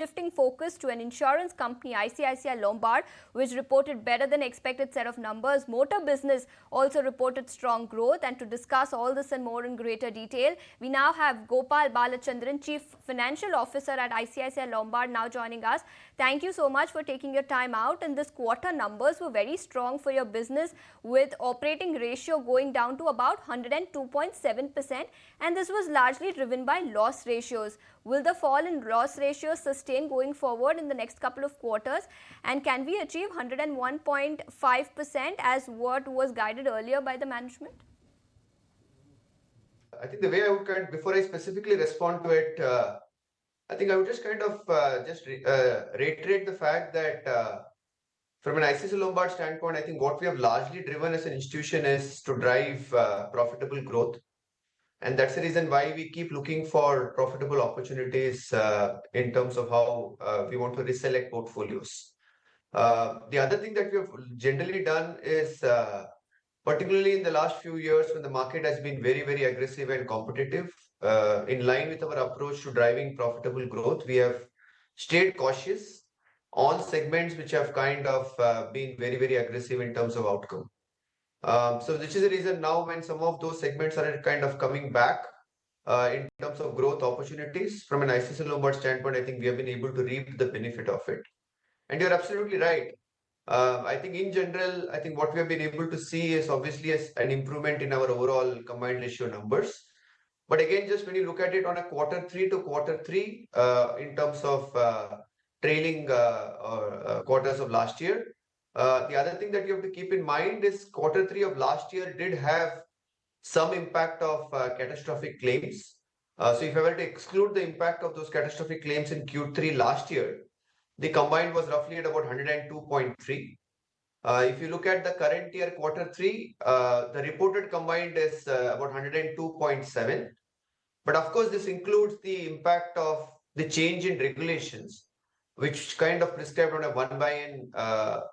Shifting focus to an insurance company, ICICI Lombard, which reported better than expected set of numbers. Motor business also reported strong growth. And to discuss all this and more in greater detail, we now have Gopal Balachandran, Chief Financial Officer at ICICI Lombard, now joining us. Thank you so much for taking your time out. And this quarter numbers were very strong for your business, with operating ratio going down to about 102.7%. And this was largely driven by loss ratios. Will the fall in loss ratios sustain going forward in the next couple of quarters? And can we achieve 101.5% as what was guided earlier by the management? I think the way I would before I specifically respond to it, I think I would just reiterate the fact that from an ICICI Lombard standpoint, I think what we have largely driven as an institution is to drive profitable growth. And that's the reason why we keep looking for profitable opportunities in terms of how we want to reselect portfolios. The other thing that we have generally done is, particularly in the last few years when the market has been very, very aggressive and competitive, in line with our approach to driving profitable growth, we have stayed cautious on segments which have kind of been very, very aggressive in terms of outcome. So this is the reason now when some of those segments are kind of coming back in terms of growth opportunities, from an ICICI Lombard standpoint, I think we have been able to reap the benefit of it. And you're absolutely right. I think in general, I think what we have been able to see is obviously an improvement in our overall combined ratio numbers. But again, just when you look at it on a quarter 3 to quarter 3 in terms of trailing quarters of last year, the other thing that you have to keep in mind is quarter 3 of last year did have some impact of catastrophic claims. So if I were to exclude the impact of those catastrophic claims in Q3 last year, the combined was roughly at about 102.3. If you look at the current year quarter 3, the reported combined is about 102.7. But of course, this includes the impact of the change in regulations, which kind of prescribed on a 1/n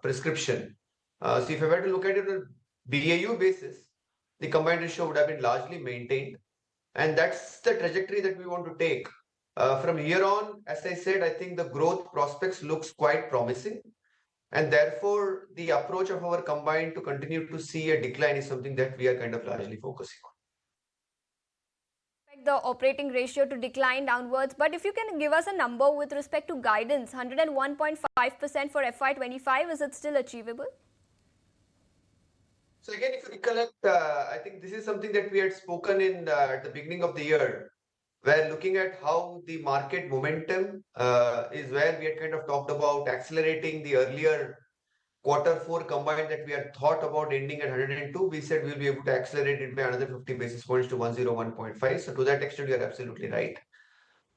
prescription. So if I were to look at it on a BAU basis, the combined ratio would have been largely maintained. And that's the trajectory that we want to take. From here on, as I said, I think the growth prospects looks quite promising. And therefore, the approach of our combined to continue to see a decline is something that we are kind of largely focusing on. The operating ratio to decline downwards, but if you can give us a number with respect to guidance, 101.5% for FY25, is it still achievable? So again, if you recollect, I think this is something that we had spoken in at the beginning of the year, where looking at how the market momentum is where we had kind of talked about accelerating the earlier quarter 4 combined that we had thought about ending at 102, we said we'll be able to accelerate it by another 50 basis points to 101.5. So to that extent, you're absolutely right.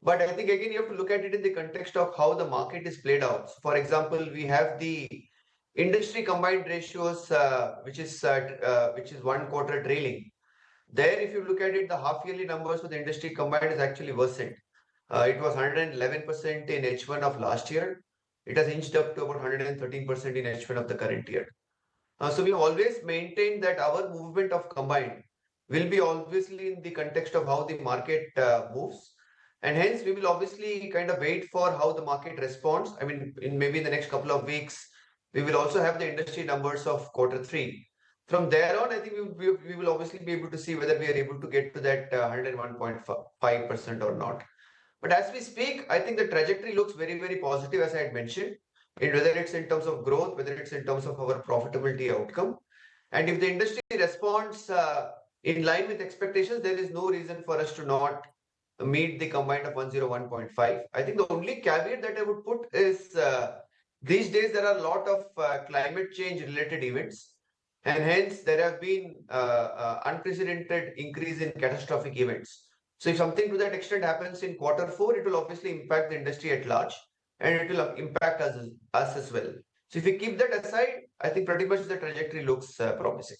But I think again, you have to look at it in the context of how the market is played out. So for example, we have the industry combined ratios, which is 1 quarter trailing. There, if you look at it, the half yearly numbers for the industry combined is actually worsened. It was 111% in H1 of last year. It has inched up to about 113% in H1 of the current year. So we always maintain that our movement of combined will be obviously in the context of how the market moves. And hence, we will obviously kind of wait for how the market responds. I mean, maybe in the next couple of weeks, we will also have the industry numbers of quarter 3. From there on, I think we will obviously be able to see whether we are able to get to that 101.5% or not. But as we speak, I think the trajectory looks very, very positive, as I had mentioned, whether it's in terms of growth, whether it's in terms of our profitability outcome. And if the industry responds in line with expectations, there is no reason for us to not meet the combined of 101.5. I think the only caveat that I would put is these days there are a lot of climate change related events. And hence, there have been unprecedented increase in catastrophic events. So if something to that extent happens in quarter 4, it will obviously impact the industry at large, and it will impact us as well. So if we keep that aside, I think pretty much the trajectory looks promising.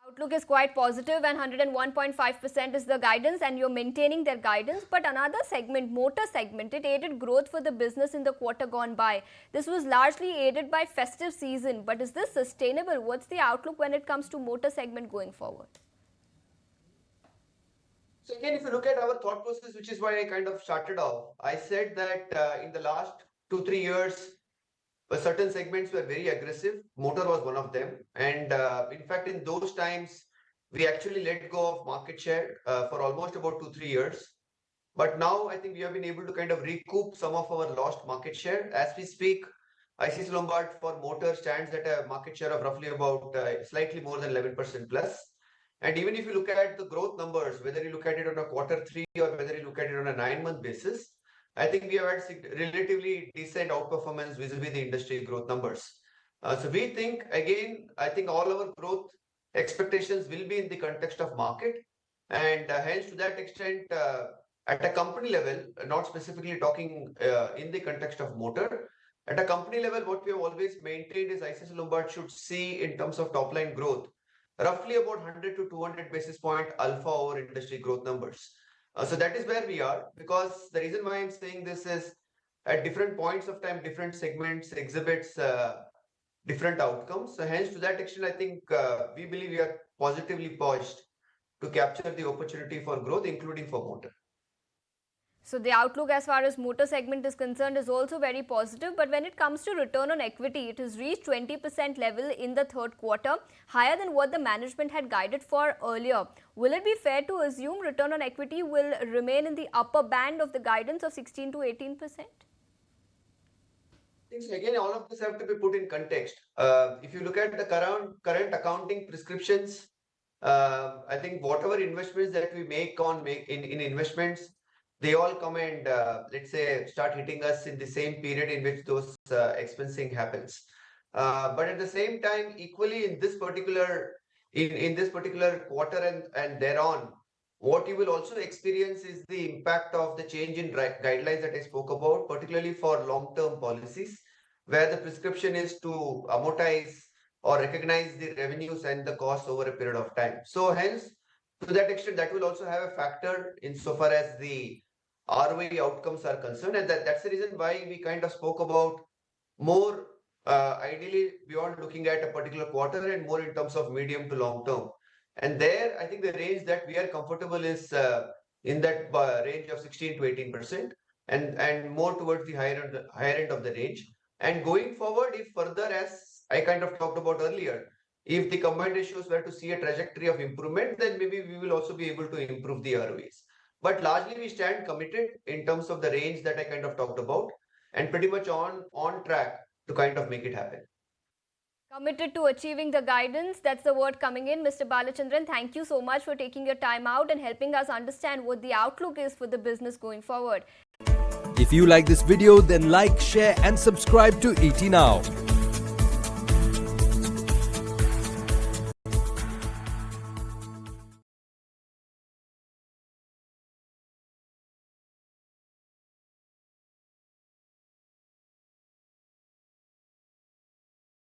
Outlook is quite positive, and 101.5% is the guidance, and you're maintaining their guidance. But another segment, motor segment, it aided growth for the business in the quarter gone by. This was largely aided by festive season. But is this sustainable? What's the outlook when it comes to motor segment going forward? So again, if you look at our thought process, which is why I kind of started off, I said that in the last 2-3 years, certain segments were very aggressive. Motor was one of them. And in fact, in those times, we actually let go of market share for almost about 2-3 years. But now I think we have been able to kind of recoup some of our lost market share. As we speak, ICICI Lombard for motor stands at a market share of roughly about slightly more than 11% plus. And even if you look at the growth numbers, whether you look at it on a Q3 or whether you look at it on a 9-month basis, I think we have had relatively decent outperformance vis-a-vis the industry growth numbers. So we think, again, I think all our growth expectations will be in the context of market. And hence, to that extent, at a company level, not specifically talking in the context of motor, at a company level, what we have always maintained is ICICI Lombard should see in terms of top line growth, roughly about 100 to 200 basis point alpha over industry growth numbers. So that is where we are, because the reason why I'm saying this is at different points of time, different segments exhibits different outcomes. So hence, to that extent, I think we believe we are positively poised to capture the opportunity for growth, including for motor. So the outlook as far as motor segment is concerned is also very positive, but when it comes to return on equity, it has reached 20% level in the third quarter, higher than what the management had guided for earlier. Will it be fair to assume return on equity will remain in the upper band of the guidance of 16 to 18%? Again, all of this have to be put in context. If you look at the current accounting prescriptions, I think whatever investments that we make in investments, they all come and let's say start hitting us in the same period in which those expensing happens. But at the same time, equally in this particular quarter and thereon, what you will also experience is the impact of the change in guidelines that I spoke about, particularly for long-term policies, where the prescription is to amortize or recognize the revenues and the costs over a period of time. So hence, to that extent, that will also have a factor insofar as the ROE outcomes are concerned. And that's the reason why we kind of spoke about more ideally beyond looking at a particular quarter and more in terms of medium to long term. And there, I think the range that we are comfortable is in that range of 16 to 18% and more towards the higher end of the range. And going forward, if further, as I kind of talked about earlier, if the combined ratios were to see a trajectory of improvement, then maybe we will also be able to improve the ROEs. But largely, we stand committed in terms of the range that I kind of talked about and pretty much on track to kind of make it happen. Committed to achieving the guidance. That's the word coming in. Mr. Balachandran, thank you so much for taking your time out and helping us understand what the outlook is for the business going forward. If you like this video, then like, share and subscribe to ET Now.